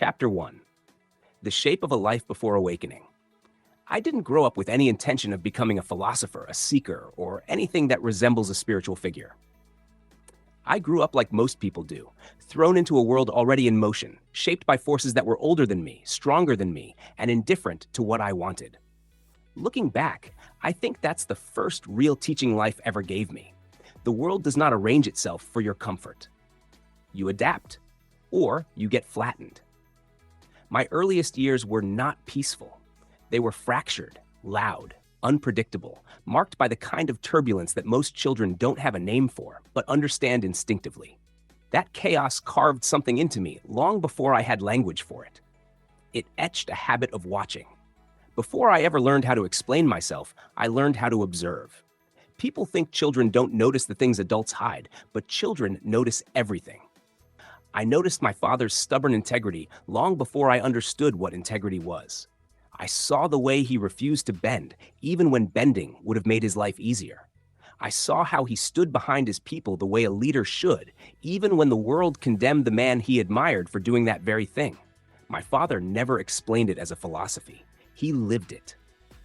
Chapter 1. The Shape of a Life Before Awakening. I didn't grow up with any intention of becoming a philosopher, a seeker, or anything that resembles a spiritual figure. I grew up like most people do, thrown into a world already in motion, shaped by forces that were older than me, stronger than me, and indifferent to what I wanted. Looking back, I think that's the first real teaching life ever gave me. The world does not arrange itself for your comfort. You adapt, or you get flattened. My earliest years were not peaceful. They were fractured, loud, unpredictable, marked by the kind of turbulence that most children don't have a name for, but understand instinctively. That chaos carved something into me long before I had language for it. It etched a habit of watching. Before I ever learned how to explain myself, I learned how to observe. People think children don't notice the things adults hide, but children notice everything. I noticed my father's stubborn integrity long before I understood what integrity was. I saw the way he refused to bend, even when bending would have made his life easier. I saw how he stood behind his people the way a leader should, even when the world condemned the man he admired for doing that very thing. My father never explained it as a philosophy. He lived it,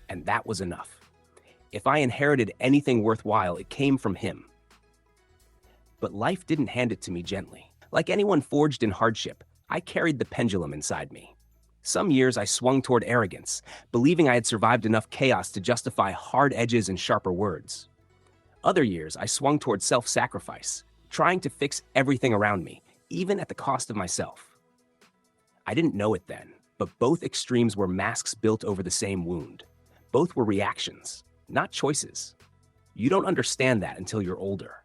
and that was enough. If I inherited anything worthwhile, it came from him. But life didn't hand it to me gently. Like anyone forged in hardship, I carried the pendulum inside me. Some years I swung toward arrogance, believing I had survived enough chaos to justify hard edges and sharper words. Other years I swung toward self-sacrifice, trying to fix everything around me, even at the cost of myself. I didn't know it then, but both extremes were masks built over the same wound. Both were reactions, not choices. You don't understand that until you're older.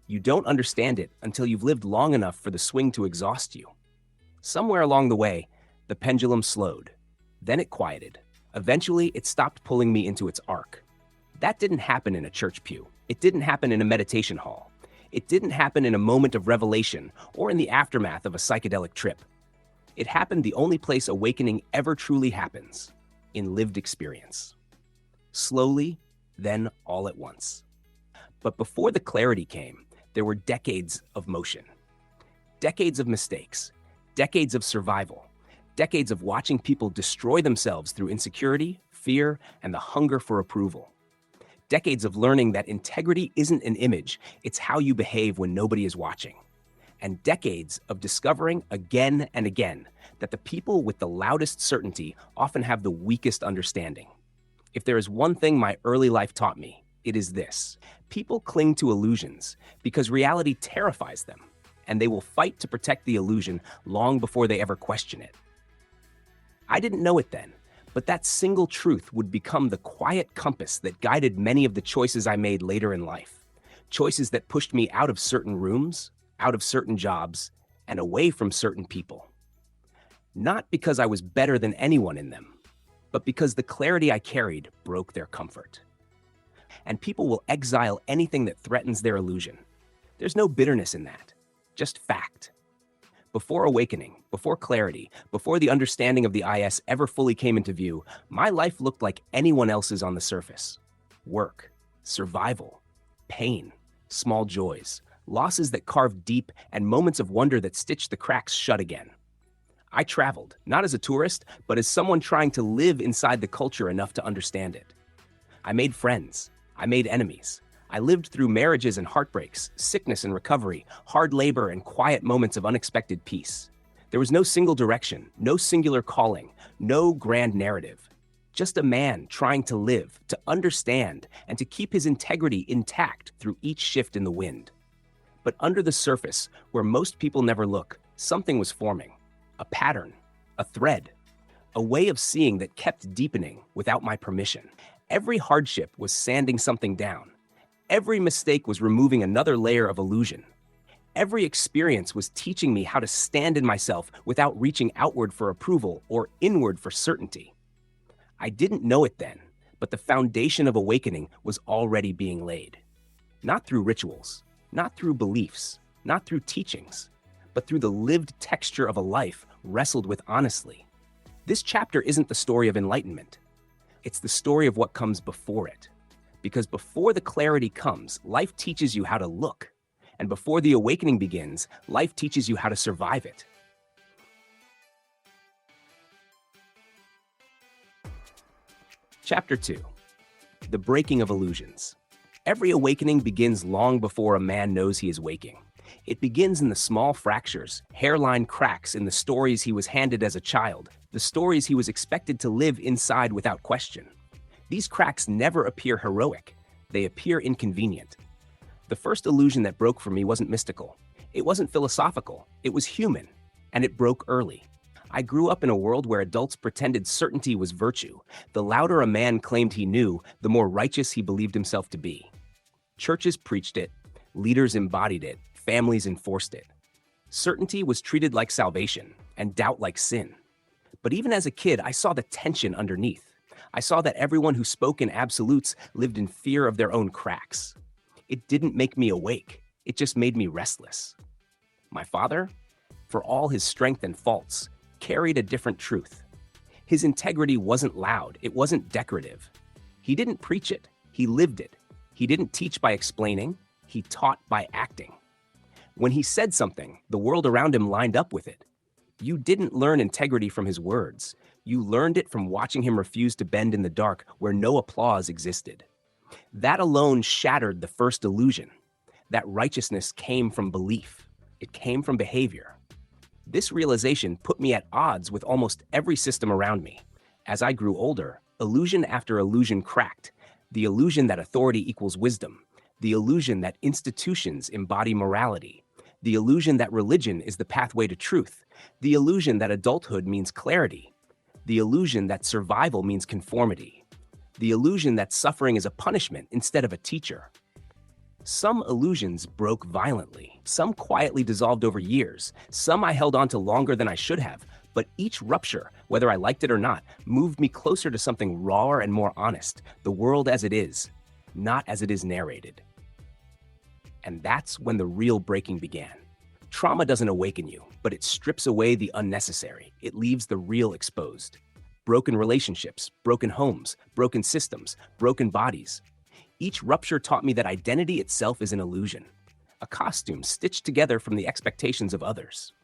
You don't understand it until you've lived long enough for the swing to exhaust you. Somewhere along the way, the pendulum slowed. Then it quieted. Eventually, it stopped pulling me into its arc. That didn't happen in a church pew. It didn't happen in a meditation hall. It didn't happen in a moment of revelation or in the aftermath of a psychedelic trip. It happened the only place awakening ever truly happens, in lived experience. Slowly, then all at once. But before the clarity came, there were decades of motion. Decades of mistakes. Decades of survival. Decades of watching people destroy themselves through insecurity, fear, and the hunger for approval. Decades of learning that integrity isn't an image, it's how you behave when nobody is watching. And decades of discovering again and again that the people with the loudest certainty often have the weakest understanding. If there is one thing my early life taught me, it is this. People cling to illusions because reality terrifies them, and they will fight to protect the illusion long before they ever question it. I didn't know it then, but that single truth would become the quiet compass that guided many of the choices I made later in life. Choices that pushed me out of certain rooms, out of certain jobs, and away from certain people. Not because I was better than anyone in them, but because the clarity I carried broke their comfort. And people will exile anything that threatens their illusion. There's no bitterness in that, just fact. Before awakening, before clarity, before the understanding of the IS ever fully came into view, my life looked like anyone else's on the surface. Work, survival, pain, small joys, losses that carved deep, and moments of wonder that stitched the cracks shut again. I traveled, not as a tourist, but as someone trying to live inside the culture enough to understand it. I made friends. I made enemies. I lived through marriages and heartbreaks, sickness and recovery, hard labor and quiet moments of unexpected peace. There was no single direction, no singular calling, no grand narrative. Just a man trying to live, to understand, and to keep his integrity intact through each shift in the wind. But under the surface, where most people never look, something was forming. A pattern, a thread, a way of seeing that kept deepening without my permission. Every hardship was sanding something down. Every mistake was removing another layer of illusion. Every experience was teaching me how to stand in myself without reaching outward for approval or inward for certainty. I didn't know it then, but the foundation of awakening was already being laid. Not through rituals, not through beliefs, not through teachings, but through the lived texture of a life wrestled with honestly. This chapter isn't the story of enlightenment. It's the story of what comes before it. Because before the clarity comes, life teaches you how to look. And before the awakening begins, life teaches you how to survive it. Chapter 2. The Breaking of Illusions. Every awakening begins long before a man knows he is waking. It begins in the small fractures, hairline cracks in the stories he was handed as a child, the stories he was expected to live inside without question. These cracks never appear heroic. They appear inconvenient. The first illusion that broke for me wasn't mystical. It wasn't philosophical. It was human. And it broke early. I grew up in a world where adults pretended certainty was virtue. The louder a man claimed he knew, the more righteous he believed himself to be. Churches preached it. Leaders embodied it. Families enforced it. Certainty was treated like salvation, and doubt like sin. But even as a kid, I saw the tension underneath. I saw that everyone who spoke in absolutes lived in fear of their own cracks. It didn't make me awake. It just made me restless. My father, for all his strength and faults, carried a different truth. His integrity wasn't loud. It wasn't decorative. He didn't preach it. He lived it. He didn't teach by explaining. He taught by acting. When he said something, the world around him lined up with it. You didn't learn integrity from his words. You learned it from watching him refuse to bend in the dark where no applause existed. That alone shattered the first illusion. That righteousness came from belief. It came from behavior. This realization put me at odds with almost every system around me. As I grew older, illusion after illusion cracked. The illusion that authority equals wisdom. The illusion that institutions embody morality. The illusion that religion is the pathway to truth. The illusion that adulthood means clarity. The illusion that survival means conformity. The illusion that suffering is a punishment instead of a teacher. Some illusions broke violently. Some quietly dissolved over years. Some I held on to longer than I should have. But each rupture, whether I liked it or not, moved me closer to something rawer and more honest, the world as it is, not as it is narrated. And that's when the real breaking began. Trauma doesn't awaken you, but it strips away the unnecessary. It leaves the real exposed. Broken relationships, broken homes, broken systems, broken bodies. Each rupture taught me that identity itself is an illusion, a costume stitched together from the expectations of others.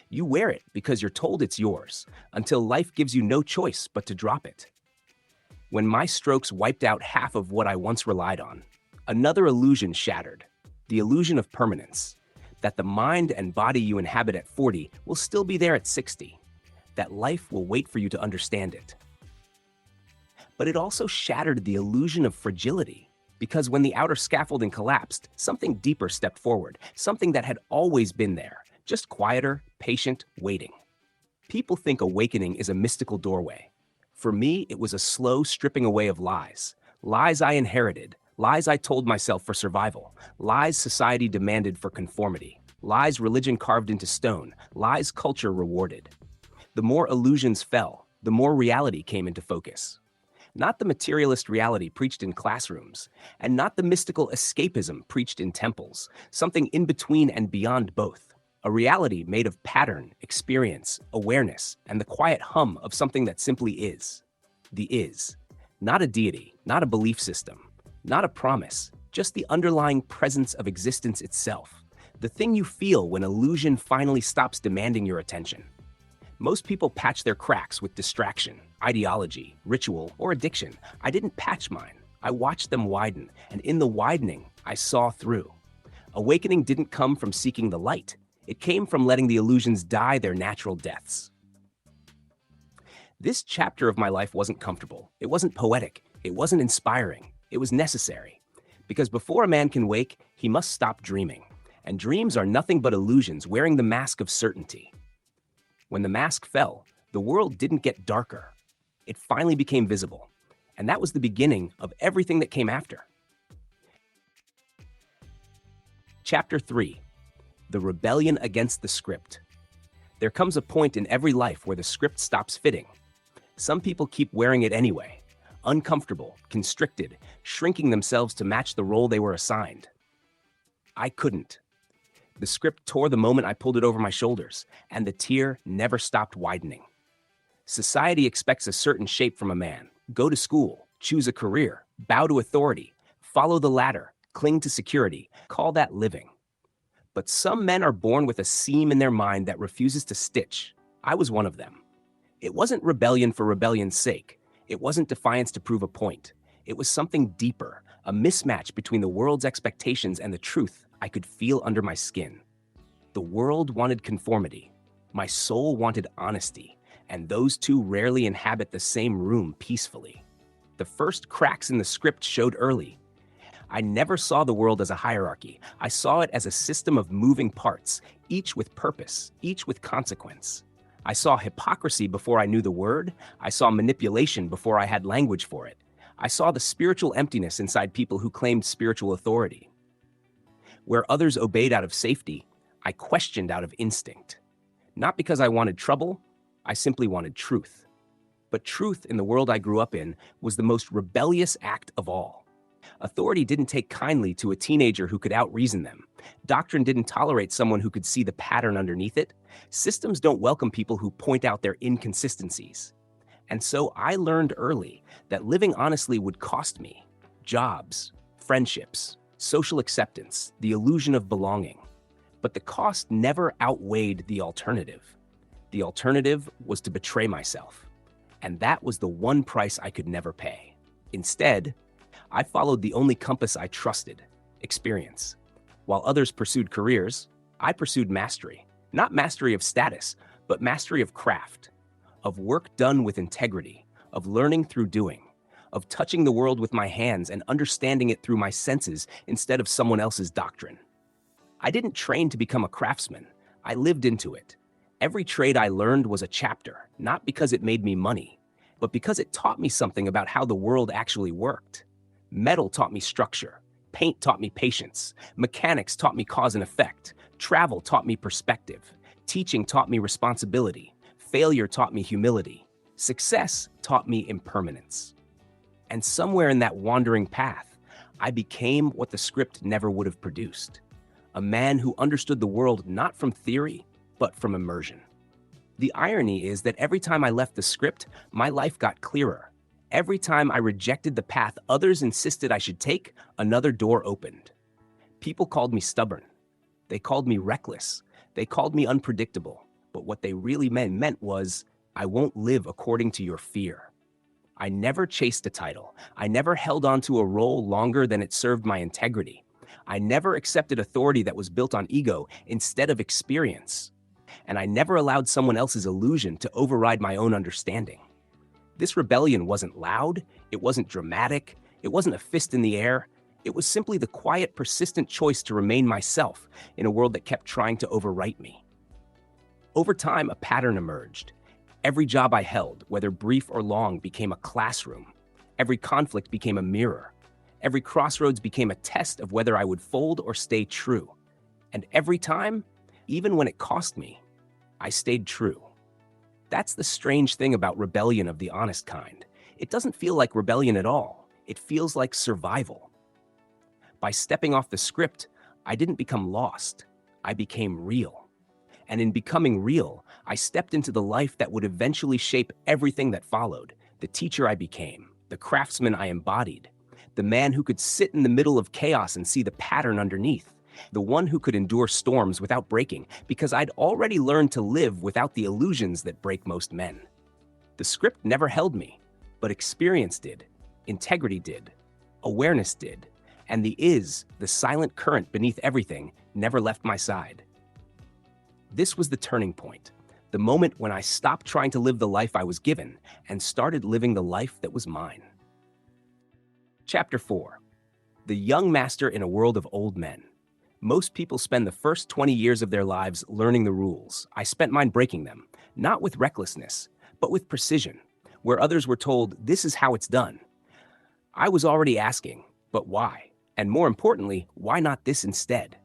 You wear it because you're told it's yours, until life gives you no choice but to drop it. When my strokes wiped out half of what I once relied on, another illusion shattered, the illusion of permanence, that the mind and body you inhabit at 40 will still be there at 60, that life will wait for you to understand it. But it also shattered the illusion of fragility, because when the outer scaffolding collapsed, something deeper stepped forward, something that had always been there, just quieter, patient, waiting. People think awakening is a mystical doorway. For me, it was a slow stripping away of lies. Lies I inherited, lies I told myself for survival, lies society demanded for conformity, lies religion carved into stone, lies culture rewarded. The more illusions fell, the more reality came into focus. Not the materialist reality preached in classrooms, and not the mystical escapism preached in temples, something in between and beyond both. A reality made of pattern, experience, awareness, and the quiet hum of something that simply is. The is. Not a deity, not a belief system, not a promise, just the underlying presence of existence itself. The thing you feel when illusion finally stops demanding your attention. Most people patch their cracks with distraction, ideology, ritual, or addiction. I didn't patch mine. I watched them widen, and in the widening, I saw through. Awakening didn't come from seeking the light. It came from letting the illusions die their natural deaths. This chapter of my life wasn't comfortable. It wasn't poetic. It wasn't inspiring. It was necessary. Because before a man can wake, he must stop dreaming. And dreams are nothing but illusions wearing the mask of certainty. When the mask fell, the world didn't get darker. It finally became visible. And that was the beginning of everything that came after. Chapter 3. The Rebellion Against the Script. There comes a point in every life where the script stops fitting. Some people keep wearing it anyway, uncomfortable, constricted, shrinking themselves to match the role they were assigned. I couldn't. The script tore the moment I pulled it over my shoulders, and the tear never stopped widening. Society expects a certain shape from a man. Go to school, choose a career, bow to authority, follow the ladder, cling to security, call that living. But some men are born with a seam in their mind that refuses to stitch. I was one of them. It wasn't rebellion for rebellion's sake. It wasn't defiance to prove a point. It was something deeper, a mismatch between the world's expectations and the truth I could feel under my skin. The world wanted conformity. My soul wanted honesty, and those two rarely inhabit the same room peacefully. The first cracks in the script showed early. I never saw the world as a hierarchy. I saw it as a system of moving parts, each with purpose, each with consequence. I saw hypocrisy before I knew the word. I saw manipulation before I had language for it. I saw the spiritual emptiness inside people who claimed spiritual authority. Where others obeyed out of safety, I questioned out of instinct. Not because I wanted trouble, I simply wanted truth. But truth in the world I grew up in was the most rebellious act of all. Authority didn't take kindly to a teenager who could out-reason them. Doctrine didn't tolerate someone who could see the pattern underneath it. Systems don't welcome people who point out their inconsistencies. And so I learned early that living honestly would cost me jobs, friendships, social acceptance, the illusion of belonging. But the cost never outweighed the alternative. The alternative was to betray myself. And that was the one price I could never pay. Instead, I followed the only compass I trusted, experience. While others pursued careers, I pursued mastery. Not mastery of status, but mastery of craft, of work done with integrity, of learning through doing, of touching the world with my hands and understanding it through my senses instead of someone else's doctrine. I didn't train to become a craftsman. I lived into it. Every trade I learned was a chapter, not because it made me money, but because it taught me something about how the world actually worked. Metal taught me structure. Paint taught me patience. Mechanics taught me cause and effect. Travel taught me perspective. Teaching taught me responsibility. Failure taught me humility. Success taught me impermanence. And somewhere in that wandering path, I became what the script never would have produced. A man who understood the world not from theory, but from immersion. The irony is that every time I left the script, my life got clearer. Every time I rejected the path others insisted I should take, another door opened. People called me stubborn. They called me reckless. They called me unpredictable. But what they really meant was, I won't live according to your fear. I never chased a title. I never held on to a role longer than it served my integrity. I never accepted authority that was built on ego instead of experience. And I never allowed someone else's illusion to override my own understanding. This rebellion wasn't loud, it wasn't dramatic, it wasn't a fist in the air. It was simply the quiet, persistent choice to remain myself in a world that kept trying to overwrite me. Over time, a pattern emerged. Every job I held, whether brief or long, became a classroom. Every conflict became a mirror. Every crossroads became a test of whether I would fold or stay true. And every time, even when it cost me, I stayed true. That's the strange thing about rebellion of the honest kind. It doesn't feel like rebellion at all. It feels like survival. By stepping off the script, I didn't become lost. I became real. And in becoming real, I stepped into the life that would eventually shape everything that followed. The teacher I became, the craftsman I embodied, the man who could sit in the middle of chaos and see the pattern underneath, the one who could endure storms without breaking, because I'd already learned to live without the illusions that break most men. The script never held me, but experience did, integrity did, awareness did, and the silent current beneath everything, never left my side. This was the turning point, the moment when I stopped trying to live the life I was given and started living the life that was mine. Chapter 4. The Young Master in a World of Old Men. Most people spend the first 20 years of their lives learning the rules. I spent mine breaking them, not with recklessness, but with precision, where others were told, this is how it's done. I was already asking, but why? And more importantly, why not this instead?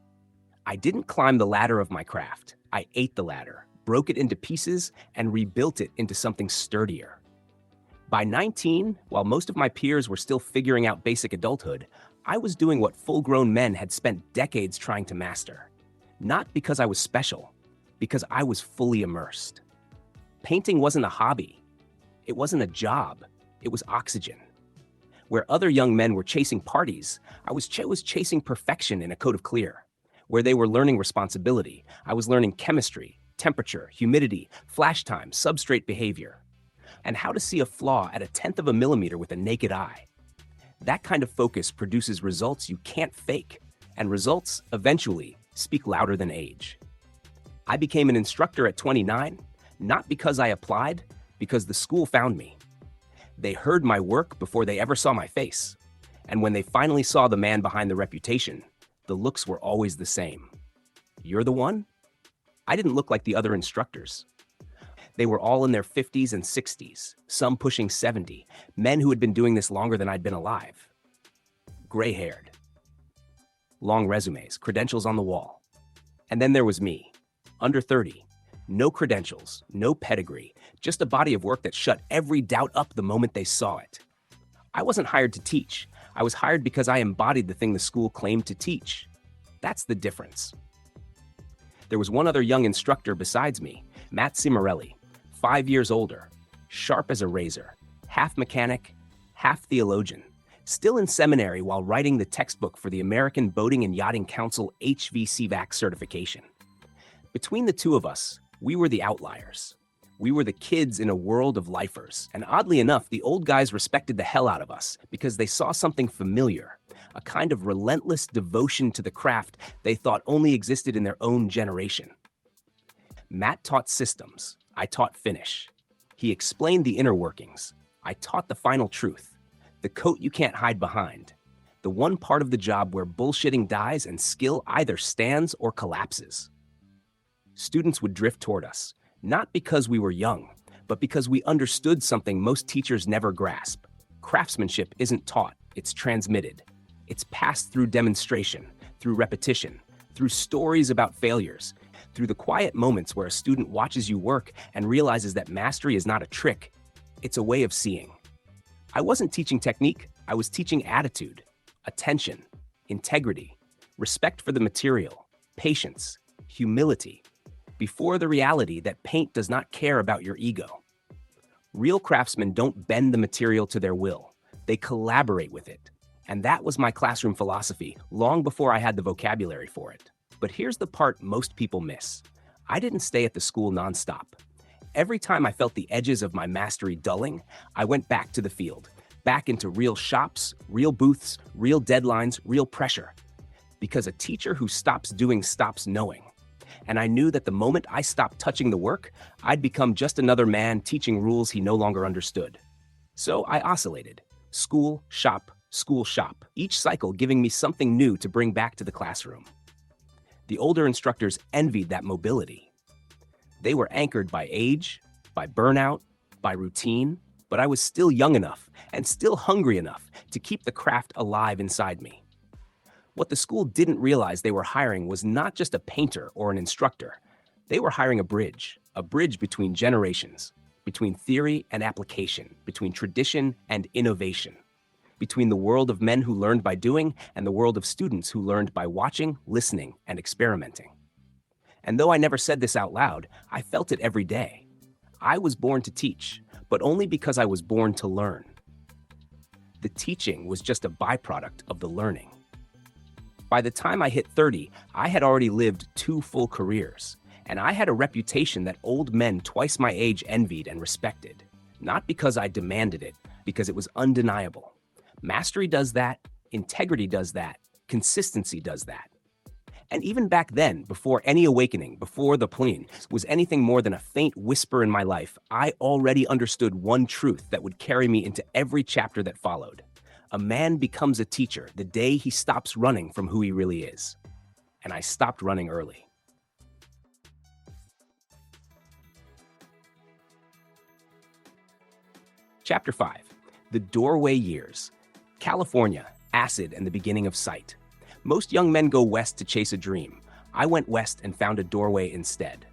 I didn't climb the ladder of my craft. I ate the ladder, broke it into pieces, and rebuilt it into something sturdier. By 19, while most of my peers were still figuring out basic adulthood, I was doing what full-grown men had spent decades trying to master. Not because I was special, because I was fully immersed. Painting wasn't a hobby. It wasn't a job. It was oxygen. Where other young men were chasing parties, I was chasing perfection in a coat of clear. Where they were learning responsibility, I was learning chemistry, temperature, humidity, flash time, substrate behavior. and how to see a flaw at a tenth of a millimeter with a naked eye. That kind of focus produces results you can't fake, and results, eventually, speak louder than age. I became an instructor at 29, not because I applied, because the school found me. They heard my work before they ever saw my face, and when they finally saw the man behind the reputation, the looks were always the same. You're the one? I didn't look like the other instructors. They were all in their 50s and 60s, some pushing 70, men who had been doing this longer than I'd been alive. Gray-haired. Long resumes, credentials on the wall. And then there was me, under 30. No credentials, no pedigree, just a body of work that shut every doubt up the moment they saw it. I wasn't hired to teach. I was hired because I embodied the thing the school claimed to teach. That's the difference. There was one other young instructor besides me, Matt Cimarelli, 5 years older, sharp as a razor, half mechanic, half theologian, still in seminary while writing the textbook for the American Boating and Yachting Council HVCVAC certification. Between the two of us, we were the outliers. We were the kids in a world of lifers, and oddly enough, the old guys respected the hell out of us because they saw something familiar, a kind of relentless devotion to the craft they thought only existed in their own generation. Matt taught systems, I taught finish. He explained the inner workings, I taught the final truth, the coat you can't hide behind, the one part of the job where bullshitting dies and skill either stands or collapses. Students would drift toward us, not because we were young, but because we understood something most teachers never grasp. Craftsmanship isn't taught, it's transmitted. It's passed through demonstration, through repetition, through stories about failures, through the quiet moments where a student watches you work and realizes that mastery is not a trick, it's a way of seeing. I wasn't teaching technique, I was teaching attitude, attention, integrity, respect for the material, patience, humility, before the reality that paint does not care about your ego. Real craftsmen don't bend the material to their will. They collaborate with it. And that was my classroom philosophy long before I had the vocabulary for it. But here's the part most people miss. I didn't stay at the school nonstop. Every time I felt the edges of my mastery dulling, I went back to the field, back into real shops, real booths, real deadlines, real pressure. Because a teacher who stops doing stops knowing. And I knew that the moment I stopped touching the work, I'd become just another man teaching rules he no longer understood. So I oscillated. School, shop, each cycle giving me something new to bring back to the classroom. The older instructors envied that mobility. They were anchored by age, by burnout, by routine, but I was still young enough and still hungry enough to keep the craft alive inside me. What the school didn't realize they were hiring was not just a painter or an instructor. They were hiring a bridge between generations, between theory and application, between tradition and innovation, between the world of men who learned by doing and the world of students who learned by watching, listening, and experimenting. And though I never said this out loud, I felt it every day. I was born to teach, but only because I was born to learn. The teaching was just a byproduct of the learning. By the time I hit 30, I had already lived 2 full careers, and I had a reputation that old men twice my age envied and respected. Not because I demanded it, because it was undeniable. Mastery does that, integrity does that, consistency does that. And even back then, before any awakening, before the plane, was anything more than a faint whisper in my life, I already understood one truth that would carry me into every chapter that followed. A man becomes a teacher the day he stops running from who he really is. And I stopped running early. Chapter 5. The Doorway Years. California, acid and the beginning of sight. Most young men go west to chase a dream. I went west and found a doorway instead.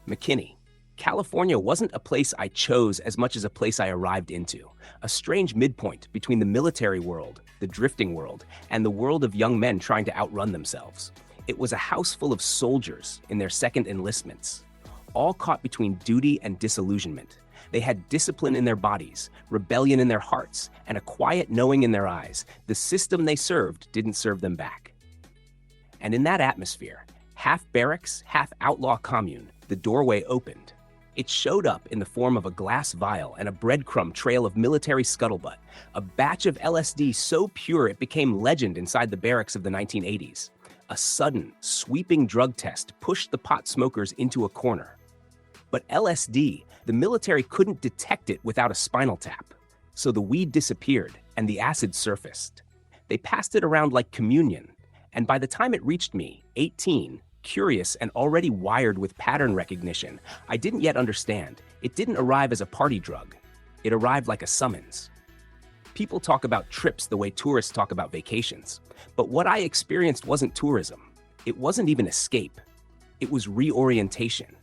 McKinney. California wasn't a place I chose as much as a place I arrived into, a strange midpoint between the military world, the drifting world, and the world of young men trying to outrun themselves. It was a house full of soldiers in their second enlistments, all caught between duty and disillusionment. They had discipline in their bodies, rebellion in their hearts, and a quiet knowing in their eyes. The system they served didn't serve them back. And in that atmosphere, half barracks, half outlaw commune, the doorway opened. It showed up in the form of a glass vial and a breadcrumb trail of military scuttlebutt, a batch of LSD so pure it became legend inside the barracks of the 1980s. A sudden, sweeping drug test pushed the pot smokers into a corner. But LSD, the military couldn't detect it without a spinal tap. So the weed disappeared and the acid surfaced. They passed it around like communion, and by the time it reached me, 18, curious and already wired with pattern recognition, I didn't yet understand. It didn't arrive as a party drug. It arrived like a summons. People talk about trips the way tourists talk about vacations. But what I experienced wasn't tourism. It wasn't even escape. It was reorientation.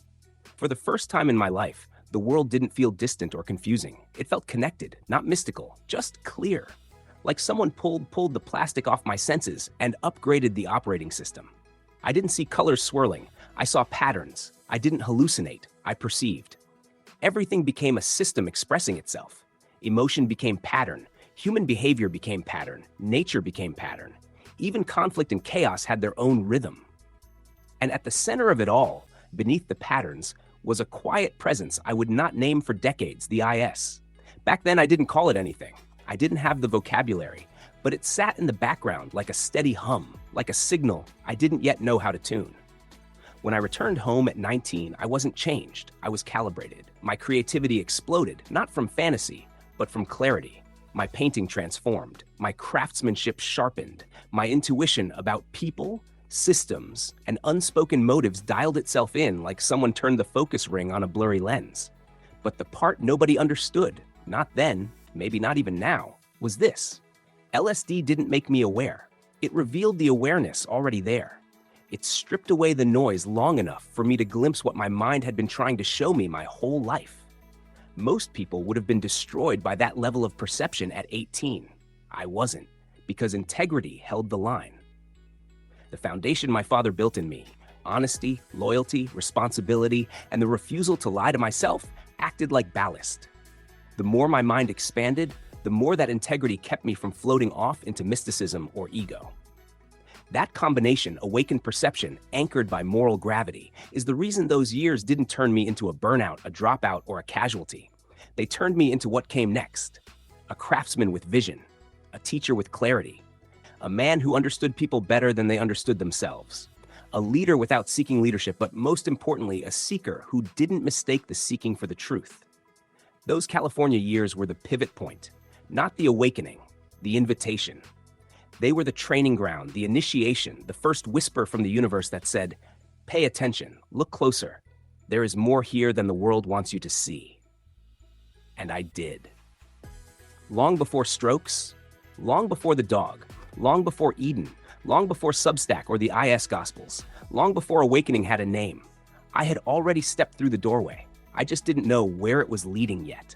For the first time in my life, the world didn't feel distant or confusing. It felt connected, not mystical, just clear. Like someone pulled the plastic off my senses and upgraded the operating system. I didn't see colors swirling. I saw patterns. I didn't hallucinate. I perceived. Everything became a system expressing itself. Emotion became pattern. Human behavior became pattern. Nature became pattern. Even conflict and chaos had their own rhythm. And at the center of it all, beneath the patterns, was a quiet presence I would not name for decades, the IS. Back then, I didn't call it anything. I didn't have the vocabulary, but it sat in the background like a steady hum, like a signal I didn't yet know how to tune. When I returned home at 19, I wasn't changed. I was calibrated. My creativity exploded, not from fantasy, but from clarity. My painting transformed. My craftsmanship sharpened. My intuition about people, systems, and unspoken motives dialed itself in like someone turned the focus ring on a blurry lens. But the part nobody understood, not then, maybe not even now, was this. LSD didn't make me aware. It revealed the awareness already there. It stripped away the noise long enough for me to glimpse what my mind had been trying to show me my whole life. Most people would have been destroyed by that level of perception at 18. I wasn't, because integrity held the line. The foundation my father built in me, honesty, loyalty, responsibility, and the refusal to lie to myself, acted like ballast. The more my mind expanded, the more that integrity kept me from floating off into mysticism or ego. That combination, awakened perception, anchored by moral gravity, is the reason those years didn't turn me into a burnout, a dropout, or a casualty. They turned me into what came next. A craftsman with vision, a teacher with clarity, a man who understood people better than they understood themselves, a leader without seeking leadership, but most importantly, a seeker who didn't mistake the seeking for the truth. Those California years were the pivot point, not the awakening, the invitation. They were the training ground, the initiation, the first whisper from the universe that said, pay attention, look closer. There is more here than the world wants you to see. And I did. Long before Strokes, long before The Dog, long before Eden, long before Substack or the IS Gospels, long before awakening had a name, I had already stepped through the doorway. I just didn't know where it was leading yet.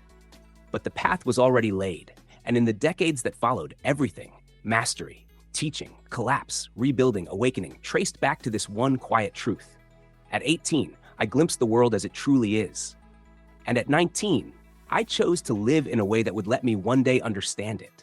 But the path was already laid, and in the decades that followed, everything, mastery, teaching, collapse, rebuilding, awakening, traced back to this one quiet truth. At 18, I glimpsed the world as it truly is. And at 19, I chose to live in a way that would let me one day understand it.